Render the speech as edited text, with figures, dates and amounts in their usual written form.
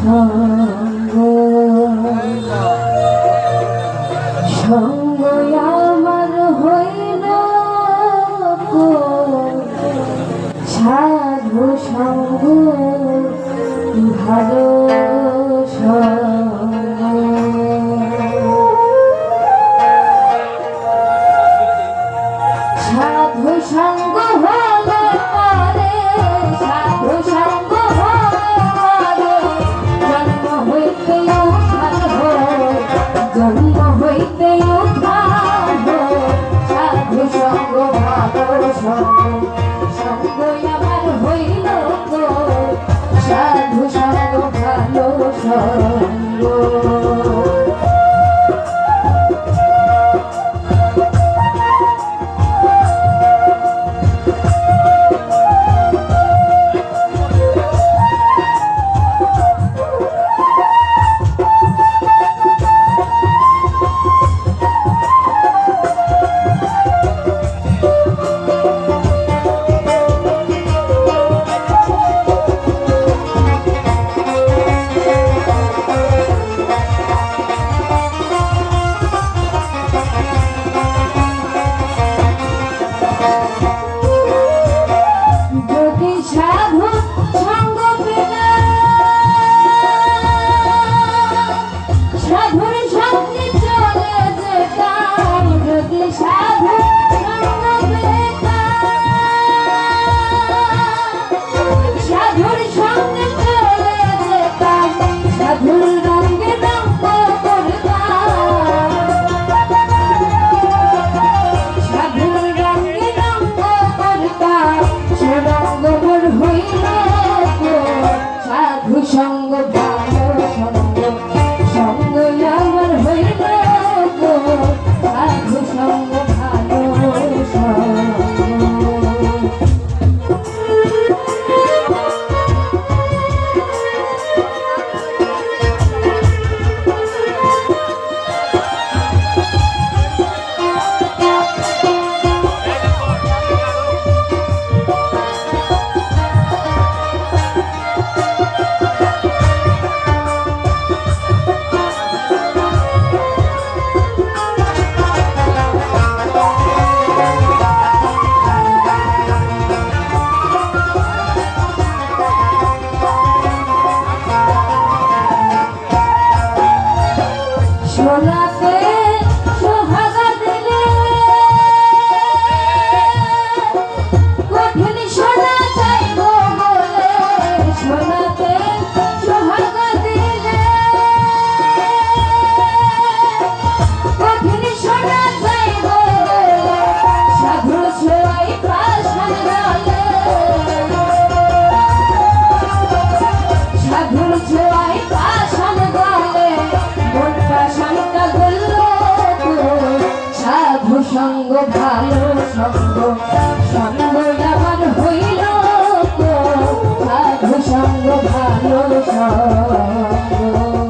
সঙ্গ সঙ্গ আমার হইল সাধু সঙ্গ ভালো সাধু সঙ্গ হলে পারে সাধু সঙ্গ হলে পারে জন্ম হইতে জন্ম হইতে সাধু সঙ্গ ভালো সঙ্গ সঙ্গ আমার হইল সাধু সঙ্গ ভালো সঙ্গ সঙ্গ ভালো সঙ্গ সঙ্গ আমার হইল সাধু সঙ্গ ভালো সঙ্গ সোনাতে সোহাগা দিলে কঠিন সোনা চাইব বলে সোনাতে সোহাগা দিলে কঠিন সোনা চাইব সাধু ছোঁয়াই পাশান গলে সাধু ছোঁয়াই পাশান গলে সাধু সঙ্গ ভালো সঙ্গ সঙ্গ আমার হইল সাধু সঙ্গ ভালো সঙ্গ